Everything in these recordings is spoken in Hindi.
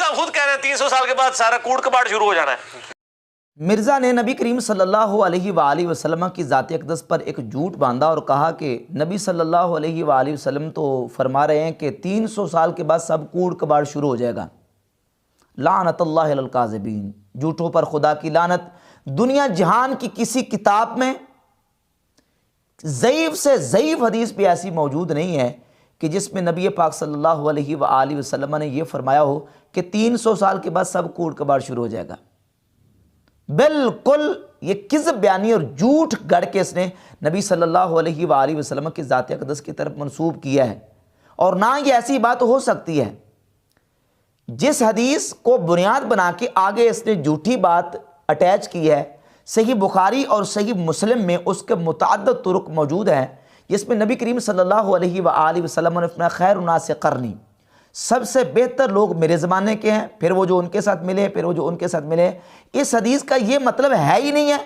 साहब खुद कह रहे हैं 300 साल के बाद सारा कूड़ कबाड़ शुरू हो जाना है। मिर्ज़ा ने नबी करीम सल्लल्लाहु अलैहि वसल्लम की ज़ात अक़दस पर एक झूठ बांधा और कहा कि नबी सल्लल्लाहु अलैहि वसल्लम तो फरमा रहे हैं कि 300 साल के बाद सब कूड़ कबाड़ शुरू हो जाएगा। लानतुल्लाहि अलल काज़िबीन, झूठों पर खुदा की लानत। दुनिया जहान की किसी किताब में ज़ईफ़ से ज़ईफ़ हदीस भी ऐसी मौजूद नहीं है कि जिसमें नबी पाक सल्लल्लाहु अलैहि वसल्लम ने यह फरमाया हो कि 300 साल के बाद सब कूड़ कबाड़ शुरू हो जाएगा। बिल्कुल ये किज़्ब बयानी और झूठ गढ़ के इसने नबी सल्लल्लाहु अलैहि वसल्लम की ज़ात अक़दस की तरफ मंसूब किया है। और ना ये ऐसी बात हो सकती है। जिस हदीस को बुनियाद बना के आगे इसने झूठी बात अटैच की है, सही बुखारी और सही मुस्लिम में उसके मुतअद्दिद तुरुक मौजूद हैं, जिसमें नबी करीम सल्लल्लाहु अलैहि वसल्लम ने फरमाया खैर उन्नास करनी, सबसे बेहतर लोग मेरे ज़माने के हैं, फिर वो जो उनके साथ मिले, फिर वो जो उनके साथ मिले। इस हदीस का ये मतलब है ही नहीं है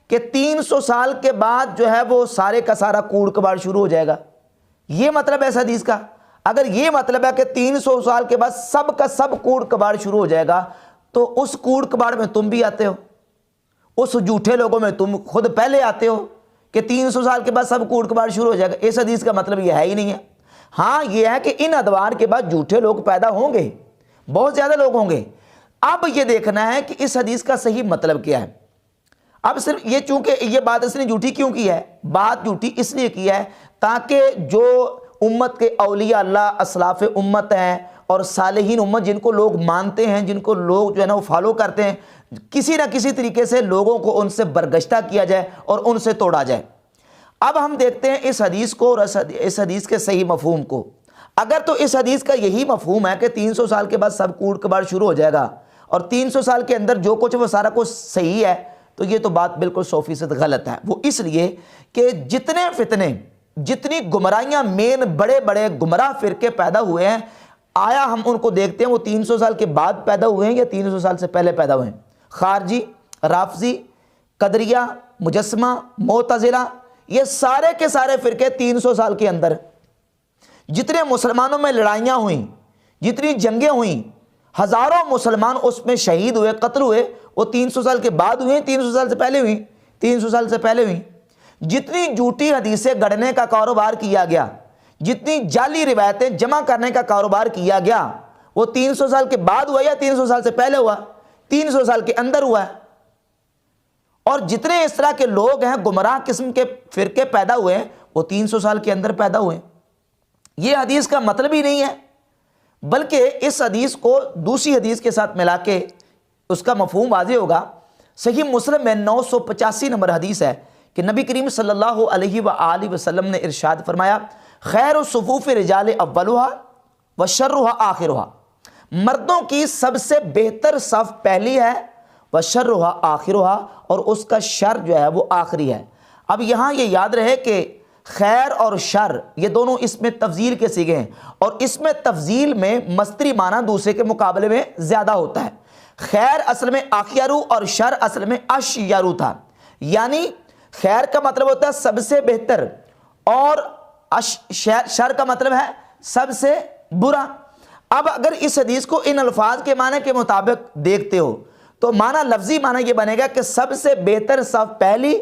कि 300 साल के बाद जो है वो सारे का सारा कूड़ कबाड़ शुरू हो जाएगा। ये मतलब है इस हदीस का। अगर ये मतलब है कि 300 साल के बाद सब का सब कूड़ कबाड़ शुरू हो जाएगा, तो उस कूड़ कबाड़ में तुम भी आते हो, उस झूठे लोगों में तुम खुद पहले आते हो कि 300 साल के बाद सब कूड़ कबाड़ शुरू हो जाएगा। इस हदीस का मतलब यह है ही नहीं है। हाँ, यह है कि इन अदवार के बाद झूठे लोग पैदा होंगे, बहुत ज़्यादा लोग होंगे। अब यह देखना है कि इस हदीस का सही मतलब क्या है। अब सिर्फ ये, चूंकि ये बात इसने झूठी क्यों की है, बात झूठी इसलिए की है ताकि जो उम्मत के औलिया अल्लाह असलाफ़ उम्मत हैं और सालेहीन उम्मत, जिनको लोग मानते हैं, जिनको लोग जो है ना वो फॉलो करते हैं, किसी ना किसी तरीके से लोगों को उनसे बरगश्ता किया जाए और उनसे तोड़ा जाए। अब हम देखते हैं इस हदीस को और इस हदीस के सही मफहूम को। अगर तो इस हदीस का यही मफहूम है कि 300 साल के बाद सब कूड़ कबाड़ शुरू हो जाएगा और 300 साल के अंदर जो कुछ वो सारा कुछ सही है, तो ये तो बात बिल्कुल 100% गलत है। वो इसलिए कि जितने फितने, जितनी गुमराहियाँ, मेन बड़े बड़े गुमराह फिरके पैदा हुए हैं, आया हम उनको देखते हैं वो 300 साल के बाद पैदा हुए हैं या 300 साल से पहले पैदा हुए हैं। खारजी, राफजी, कदरिया, मुजस्समा, मोतज़िला, ये सारे के सारे फिरके 300 साल के अंदर, जितने मुसलमानों में लड़ाइयाँ हुई, जितनी जंगें हुई, हज़ारों मुसलमान उसमें शहीद हुए, कत्ल हुए, वो 300 साल के बाद हुए, 300 साल से पहले हुई, 300 साल से पहले हुई। जितनी झूठी हदीसें गढ़ने का कारोबार किया गया, जितनी जाली रिवायतें जमा करने का कारोबार किया गया, वो 300 साल के बाद हुआ या 300 साल से पहले हुआ? 300 साल के अंदर हुआ है। और जितने इस तरह के लोग हैं, गुमराह किस्म के फिरके पैदा हुए हैं, वो 300 साल के अंदर पैदा हुए। ये हदीस का मतलब ही नहीं है, बल्कि इस हदीस को दूसरी हदीस के साथ मिला के उसका मफहूम वाज़ेह होगा। सही मुस्लिम में 985 नंबर हदीस है कि नबी करीम सल्लल्लाहु अलैहि वसल्लम ने इरशाद फरमाया खैर सुफूफ़ रिजाल अव्वलुहा व शर्रुहा आखिरुहा, मर्दों की सबसे बेहतर सफ़ पहली है, व शर्रुहा आखिरुहा, और उसका शर जो है वो आखिरी है। अब यहाँ ये याद रहे कि खैर और शर ये दोनों इसमें तफजील के सीगे हैं, और इसमें तफजील में मस्तरी माना दूसरे के मुकाबले में ज़्यादा होता है। खैर असल में आखियारू और शर असल में अशयारू था, यानी खैर का मतलब होता है सबसे बेहतर और शर का मतलब है सबसे बुरा। अब अगर इस हदीस को इन अल्फाज के माने के मुताबिक देखते हो तो माना लफ्जी माना ये बनेगा कि सबसे बेहतर सफ़ पहली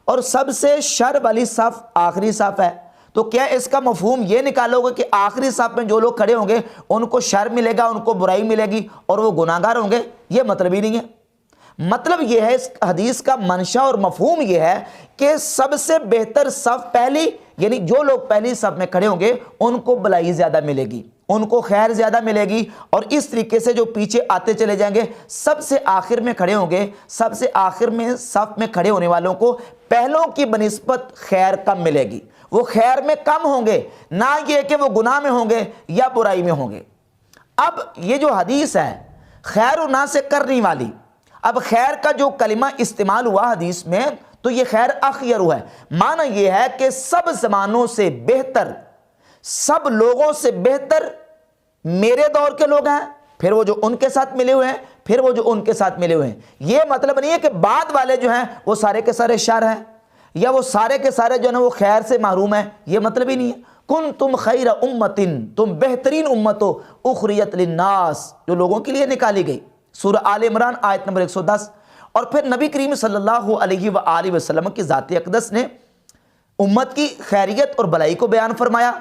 और सबसे शर वाली सफ़ आखिरी सफ़ है। तो क्या इसका मफहूम ये निकालोगे कि आखिरी सफ़ में जो लोग खड़े होंगे उनको शर मिलेगा, उनको बुराई मिलेगी और वो गुनाहगार होंगे? ये मतलब ही नहीं है। मतलब ये है, इस हदीस का मंशा और मफहूम ये है कि सबसे बेहतर सफ़ पहली, यानी जो लोग पहली सफ़ में खड़े होंगे उनको भलाई ज़्यादा मिलेगी, उनको खैर ज़्यादा मिलेगी, और इस तरीके से जो पीछे आते चले जाएंगे सबसे आखिर में खड़े होंगे, सबसे आखिर में सफ़ में खड़े होने वालों को पहलों की बनिस्बत खैर कम मिलेगी। वो खैर में कम होंगे, ना ये कि वो गुनाह में होंगे या बुराई में होंगे। अब ये जो हदीस है खैर ना से करने वाली, अब खैर का जो कलिमा इस्तेमाल हुआ हदीस में, तो ये खैर अखयरू है। माना यह है कि सब ज़मानों से बेहतर, सब लोगों से बेहतर मेरे दौर के लोग हैं, फिर वो जो उनके साथ मिले हुए हैं, फिर वो जो उनके साथ मिले हुए हैं। ये मतलब नहीं है कि बाद वाले जो हैं वो सारे के सारे शर हैं या वो सारे के सारे जो है ना वो खैर से महरूम हैं, ये मतलब ही नहीं है। कुन तुम खैर उम्मतिन, तुम बेहतरीन उम्मत हो, उखरियत लिन्नास, जो लोगों के लिए निकाली गई। सूरह आल इमरान आयत नंबर 110। और फिर नबी करीम सल्लल्लाहु अलैहि वसल्लम की ज़ात अक़दस ने उम्मत की खैरियत और भलाई को बयान फरमाया।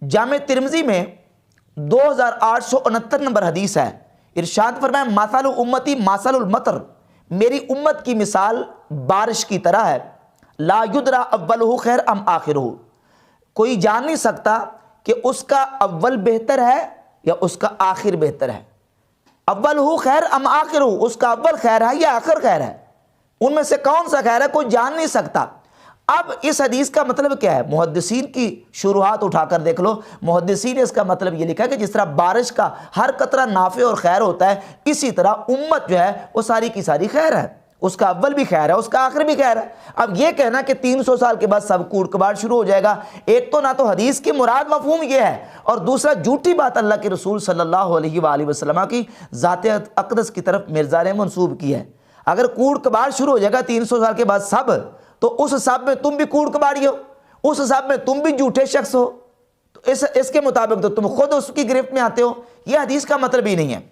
जामे तिरमिज़ी में 2869 नंबर हदीस है। इरशाद फरमाया, मासालु उम्मती मासालुल मतर, मेरी उम्मत की मिसाल बारिश की तरह है। ला युदरा अव्वलहु खैर अम आखिरहु, कोई जान नहीं सकता कि उसका अव्वल बेहतर है या उसका आखिर बेहतर है। अव्वलहु खैर अम आखिरहु, उसका अव्वल खैर है या आखिर खैर है, उनमें से कौन सा खैर है कोई जान नहीं सकता। अब इस हदीस का मतलब क्या है? मुहद्दिसीन की शुरुआत उठाकर देख लो। मुहद्दिसीन ने इसका मतलब ये लिखा है कि जिस तरह बारिश का हर कतरा नाफे और खैर होता है, इसी तरह उम्मत जो है वो सारी की सारी खैर है, उसका अव्वल भी खैर है, उसका आखिर भी खैर है। अब ये कहना कि 300 साल के बाद सब कूड़ कबाड़ शुरू हो जाएगा, एक तो ना तो हदीस की मुराद मफहूम ये है, और दूसरा झूठी बात अल्लाह के रसूल सल्लल्लाहु अलैहि वसल्लम की ज़ात अक़दस की तरफ मिर्ज़ा ने मंसूब की है। अगर कूड़ कबाड़ शुरू हो जाएगा 300 साल के बाद सब, तो उस हिसाब में तुम भी कूड़ कबाड़ी हो, उस हिसाब में तुम भी झूठे शख्स हो, तो इसके मुताबिक तो तुम खुद उसकी गिरफ्त में आते हो। यह हदीस का मतलब ही नहीं है।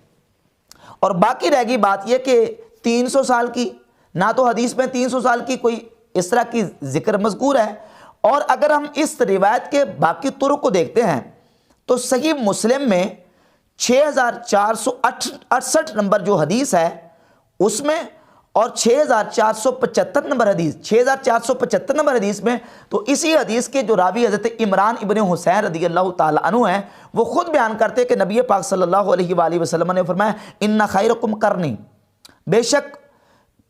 और बाकी रहेगी बात यह कि 300 साल की, ना तो हदीस में 300 साल की कोई इस तरह की जिक्र मज़कूर है। और अगर हम इस रिवायत के बाकी तुरुक को देखते हैं तो सही मुस्लिम में 6468 नंबर जो हदीस है उसमें, और 6475 नंबर हदीस, 6475 नंबर हदीस में, तो इसी हदीस के जो रावी हज़रत इमरान इब्न हुसैन रज़ियल्लाहु ताला अन्हु हैं, वो खुद बयान करते हैं कि नबी पाक सल्लल्लाहु अलैहि वसल्लम ने फरमाया, इन्ना खैरकुम करनी, बेशक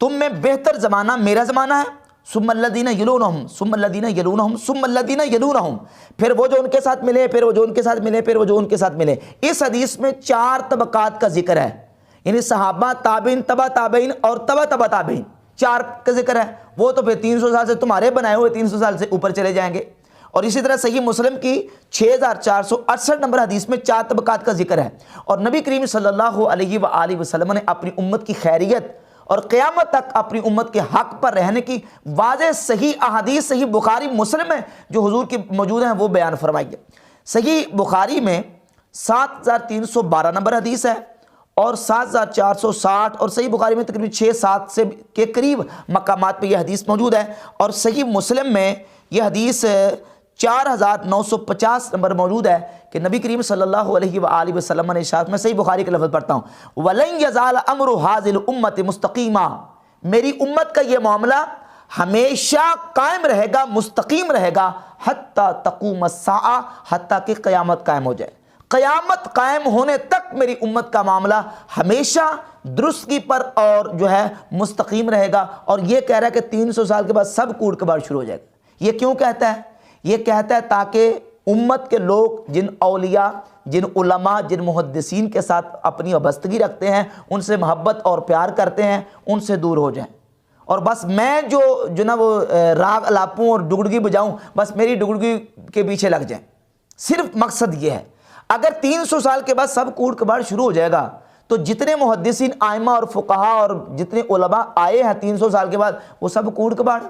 तुम में बेहतर ज़माना मेरा ज़माना है, सुम्मल्लज़ीना यलूनहुम सुम्मल्लज़ीना यलूनहुम सुम्मल्लज़ीना यलूनहुम, फिर वो जो उनके साथ मिले, फिर वो जो उनके साथ मिले, फिर वो जो उनके साथ मिले। इस हदीस में 4 तबक़ात का जिक्र है, यानी सहाबा, ताबीन, तबा ताबीन और तबा तबा ताबीन, 4 का जिक्र है। वो तो फिर 300 साल से तुम्हारे बनाए हुए 300 साल से ऊपर चले जाएंगे। और इसी तरह सही मुस्लिम की 6468 नंबर हदीस में 4 तबक़ात का जिक्र है। और नबी करीम सल्लल्लाहु अलैहि वसल्लम ने अपनी उम्मत की खैरियत और क़यामत तक अपनी उम्मत के हक़ पर रहने की वाज़ेह सही अहादीस, सही बुखारी मुस्लिम में जो हुजूर की मौजूद हैं वो बयान फरमाई है। सही बुखारी में 7312 नंबर हदीस है और 7460, और सही बुखारी में तकरीबन 6-7 से के करीब मकामात पे यह हदीस मौजूद है। और सही मुस्लिम में यह हदीस 4950 नंबर मौजूद है कि नबी करीम सल्लल्लाहु अलैहि वसल्लम ने इरशाद, में सही बुखारी का लफ्ज़ पढ़ता हूँ, वलन यज़ाल अम्रु हाज़िल उम्मत मुस्तक़ीमा, मेरी उम्मत का ये मामला हमेशा कायम रहेगा, मुस्तकीम रहेगा, हत्ता तक़ूम अस्साअ, हत्ता कि क़यामत कायम हो जाए। क़यामत कायम होने तक मेरी उम्मत का मामला हमेशा दुरुस्तगी पर और जो है मुस्तकीम रहेगा। और ये कह रहा है कि 300 साल के बाद सब कूड़ कबाड़ शुरू हो जाएगा। ये क्यों कहता है? ये कहता है ताकि उम्मत के लोग जिन औलिया, जिन उलमा, जिन मुहद्दिसीन के साथ अपनी वाबस्तगी रखते हैं, उनसे मोहब्बत और प्यार करते हैं, उनसे दूर हो जाएं। और बस मैं जो ना वो राग अलापूँ और डुगडुगी बजाऊँ, बस मेरी डुगडुगी के पीछे लग जाएं। सिर्फ मकसद ये है। अगर 300 साल के बाद सब कूड़ कबाड़ शुरू हो जाएगा तो जितने मुहद्दिसीन, आइमा और फुक़हा और जितने उलमा आए हैं 300 साल के बाद, वो सब कूड़ कबाड़।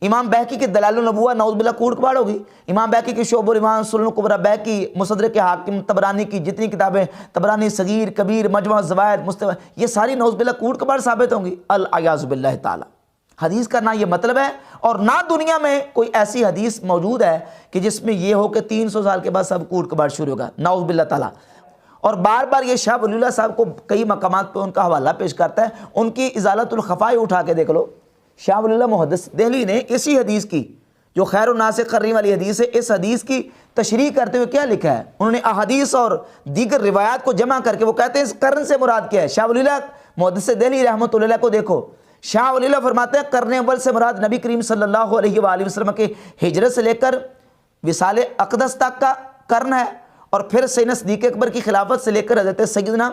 इमाम बैकी की दलाइल नबुव्वह नऊज़ बिल्लाह कूड़ कबाड़ होगी। इमाम बैकी की शोबुल ईमान, सुनन कुबरा बैकी, मुसद्दरक हाकिम, तबरानी की जितनी किताबें, तबरानी सगीर, कबीर, मजमा ज़वाइद, मुस्तफ़ा, ये सारी नऊज़ बिल्लाह कूड़ कबाड़ साबित होंगी। अल अयाज़ु बिल्लाहि ताला। हदीस का ना ये मतलब है और ना दुनिया में कोई ऐसी हदीस मौजूद है कि जिसमें ये हो कि 300 साल के बाद सब कूड़ कबाड़ शुरू होगा, नाउज़ बिल्लाह ताला। और बार बार ये शाह वलीउल्लाह साहब को कई मकामात पे उनका हवाला पेश करता है। उनकी इज़ालतुल खफ़ाई उठा के देख लो। शाह वलीउल्लाह मुहद्दिस दिल्ली ने इसी हदीस की, जो खैरुन नास करनी वाली हदीस है, इस हदीस की तशरीह करते हुए क्या लिखा है? उन्होंने अहादीस और दीगर रिवायात को जमा करके वो कहते हैं इस कर्न से मुराद क्या है। शाह वलीउल्लाह मुहद्दिस दिल्ली रहमतुल्लाह को देखो, शाह वलीउल्लाह फरमाते हैं करने अव्वल से मुराद नबी करीम सल्लल्लाहु अलैहि वसल्लम के हिजरत से लेकर विसाल अक़दस तक का कर्न है। और फिर सैयदना सिद्दीक़ अकबर की खिलाफत से लेकर हज़रत सैयदना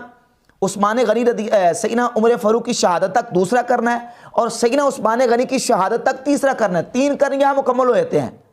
उस्मान गनी सैयदना उमर फ़ारूक की शहादत तक दूसरा कर्न है, और सैयदना उस्मान गनी की शहादत तक तीसरा कर्न है। 3 कर्न यहाँ मुकम्मल हो जाते हैं।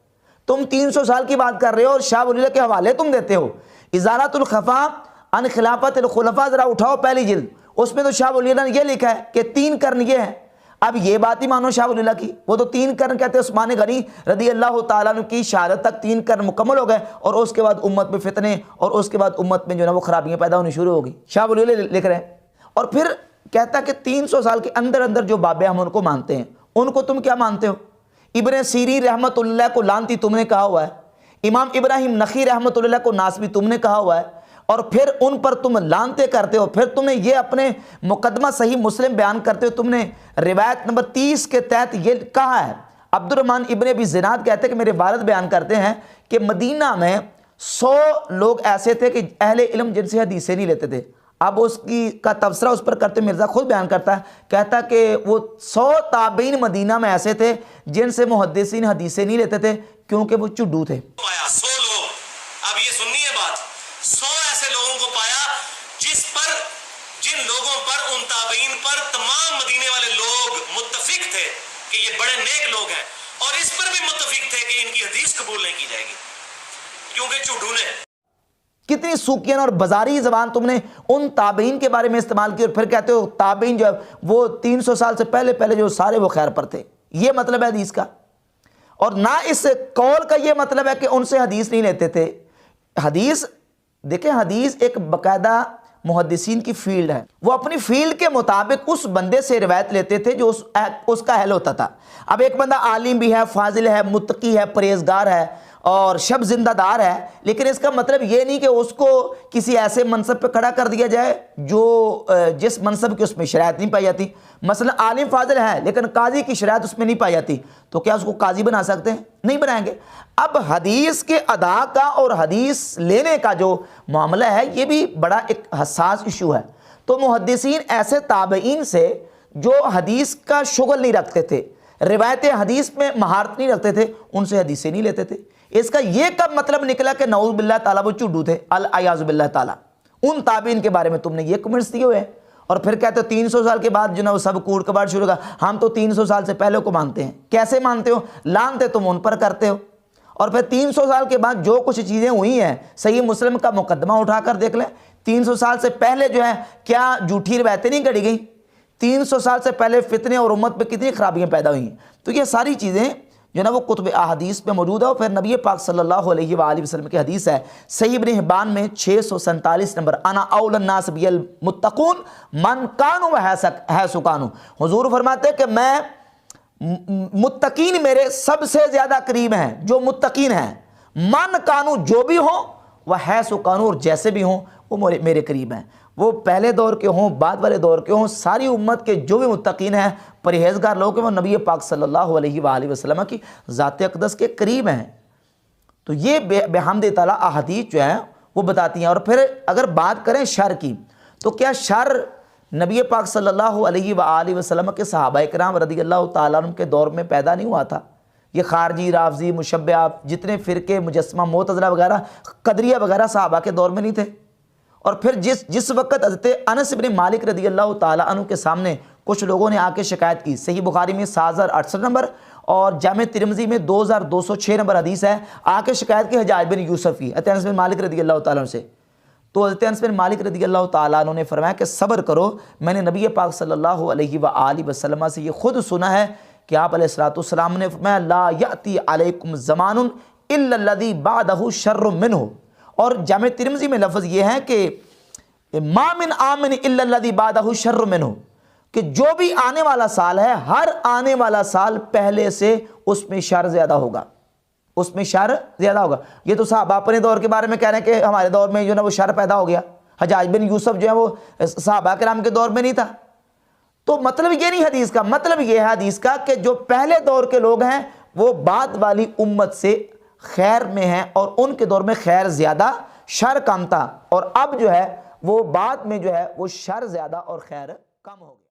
तुम 300 साल की बात कर रहे हो और शाह वलीउल्लाह के हवाले तुम देते हो। इज़ालतुल खफ़ा अन खिलाफतिल खुलफ़ा ज़रा उठाओ पहली जिल्द, उसमें तो शाह वलीउल्लाह ने यह लिखा है कि 3 कर्न ये हैं। अब ये बात ही मानो शाह वली अल्लाह की, वो तो 3 कर्न कहते हैं उस्मान गनी रदी अल्लाह ताला अन्हु की शहादत तक 3 कर्न मुकम्मल हो गए और उसके बाद उम्मत में फितने और उसके बाद उम्मत में जो है वो खराबियां पैदा होनी शुरू हो गई। शाह वली अल्लाह लिख रहे हैं। और फिर कहता कि 300 साल के अंदर अंदर जो बाबे हम उनको मानते हैं, उनको तुम क्या मानते हो? इब्न सीरीन रहमतुल्लाह को लानती तुमने कहा हुआ है, इमाम इब्राहिम नखी रहमतुल्लाह को नासबी तुमने कहा हुआ है, और फिर उन पर तुम लानते करते हो। फिर तुमने ये अपने मुकदमा सही मुस्लिम बयान करते हो, तुमने रिवायत नंबर 30 के तहत ये कहा है। अब्दुर्रहमान इब्न अबी ज़िनाद कहते हैं कि मेरे वालिद बयान करते हैं कि मदीना में 100 लोग ऐसे थे कि अहले इल्म जिनसे हदीसें नहीं लेते थे। अब उसकी का तबसरा उस पर करते मिर्ज़ा खुद बयान करता है, कहता कि वो 100 ताबीन मदीना में ऐसे थे जिनसे मुहद्दिसीन हदीसें नहीं लेते थे क्योंकि वो चुड्डू थे। 100 लोग, अब ये सुनिए बात, 100 ऐसे लोगों को पाया जिन लोगों पर, उन ताबीन पर तमाम मदीने वाले लोग मुत्तफिक थे कि ये बड़े नेक लोग हैं, और इस पर भी मुत्तफिक थे कि इनकी हदीस कबूल नहीं की जाएगी क्योंकि चुड्डू ने। कितनी सूकियन और बाजारी जबान तुमने उन ताबीन के बारे में इस्तेमाल की, और फिर कहते हो ताबीन जो है वो 300 साल से पहले जो सारे वो खैर पर थे। ये मतलब है हदीस का। और ना इस कौल का ये मतलब है कि उनसे हदीस नहीं लेते थे। हदीस देखें, हदीस एक बाकायदा मुहद्दिसीन की फील्ड है, वो अपनी फील्ड के मुताबिक उस बंदे से रिवायत लेते थे जो उसका अहल होता था। अब एक बंदा आलिम भी है, फाजिल है, मुत्तकी है, परहेजगार है और शब जिंदादार है, लेकिन इसका मतलब ये नहीं कि उसको किसी ऐसे मनसब पे खड़ा कर दिया जाए जो जिस मनसब की उसमें शरायत नहीं पाई जाती। मसलन आलिम फाजिल है लेकिन काजी की शरायत उसमें नहीं पाई जाती, तो क्या उसको काजी बना सकते हैं? नहीं बनाएंगे। अब हदीस के अदा का और हदीस लेने का जो मामला है ये भी बड़ा एक हसास इशू है। तो मुहद्दिसीन ऐसे ताबईन से जो हदीस का शुगल नहीं रखते थे, रिवायत हदीस में महारत नहीं रखते थे, उनसे हदीसें नहीं लेते थे। इसका यह कब मतलब निकला कि नऊज़ बिल्लाह ताला वो चुड्डू थे, अल-अयाज़ु बिल्लाह ताला। उन ताबीन के बारे में तुमने ये कमेंट्स दिए हुए हैं और फिर कहते हो 300 साल के बाद जो ना वो सब कूड़ कबाड़ शुरू होगा। हम तो 300 साल से पहले को मानते हैं। कैसे मानते हो? लानते तुम उन पर करते हो, और फिर 300 साल के बाद जो कुछ चीज़ें हुई हैं, सही मुस्लिम का मुकदमा उठाकर देख लें। 300 साल से पहले जो है क्या झूठी रिवायतें नहीं गढ़ी गई? 300 साल से पहले फितने और उम्मत पे कितनी खराबियां पैदा हुई। तो ये सारी चीज़ें जो ना वो कुतुब अहादीस में मौजूद है। और फिर नबी पाक सल्लल्लाहु अलैहि वसल्लम की हदीस है, सही इब्न हिब्बान में 647 नंबर, अना औलन नास बिल मुत्तकून मन कानु व हैसुकानु। हुजूर फरमाते हैं कि मैं मुत्तकीन मेरे सबसे ज़्यादा करीब हैं, जो मुत्तकीन हैं, मन कानु जो भी हो, वह हैसुकानु और जैसे भी हों वो मेरे करीब हैं। वो पहले दौर के हों, बाद वाले दौर के हों, सारी उम्मत के जो भी मुत्तकीन हैं, परहेजगार लोग हैं, वो नबी पाक सल्लल्लाहु अलैहि वसल्लम की ज़ात अक़दस के करीब हैं। तो ये बेहम्द ताला अहादीस जो है वो बताती हैं। और फिर अगर बात करें शर की, तो क्या शर नबी पाक सल्लल्लाहु अलैहि वसल्लम के सहाबा इकराम रज़ियल्लाहु ताला अन्हुम के दौर में पैदा नहीं हुआ था? ये खारजी, राफजी, मुशब्बिहा, जितने फ़िरके, मुजस्समा, मोतज़िला वगैरह, कदरिया वगैरह सहाबा के दौर में नहीं थे। और फिर जिस वक़्त हज़रत अनस इब्न मालिक रज़ियल्लाहु ताला अन्हु के सामने कुछ लोगों ने आके शिकायत की, सही बुखारी में 7068 नंबर और जामे तिरमिज़ी में 2206 नंबर हदीस है, आके शिकायत की हज्जाज बिन यूसुफ की अनस बिन मालिक रज़ियल्लाहु ताला अन्हु से। तो हज़रत अनस बिन मालिक रज़ियल्लाहु ताला अन्हु ने फरमाया कि सब्र करो, मैंने नबी पाक सल्लल्लाहु अलैहि वसल्लम से ये खुद सुना है कि आप अलैहिस्सलाम ने फरमाया, ला यअती अलैकुम ज़मानुन इल्ला लज़ी बअदहु शर्रुम मिन्हु। और जामे तिरमिज़ी में लफ्ज़ ये है कि मा मिन आमिन इल्ला लज़ी बअदहु शर्रुम मिन्हु, कि जो भी आने वाला साल है, हर आने वाला साल पहले से उसमें शर ज़्यादा होगा, उसमें शर ज़्यादा होगा। ये तो साहबा अपने दौर के बारे में कह रहे हैं कि हमारे दौर में जो ना वो शर पैदा हो गया। हज्जाज बिन यूसुफ जो है वो साहबा किराम के दौर में नहीं था। तो मतलब ये नहीं हदीस का, मतलब ये है हदीस का कि जो पहले दौर के लोग हैं वो बाद वाली उम्मत से खैर में हैं और उनके दौर में खैर ज़्यादा, शर कम था, और अब जो है वो बाद में जो है वो शर ज़्यादा और खैर कम हो गया।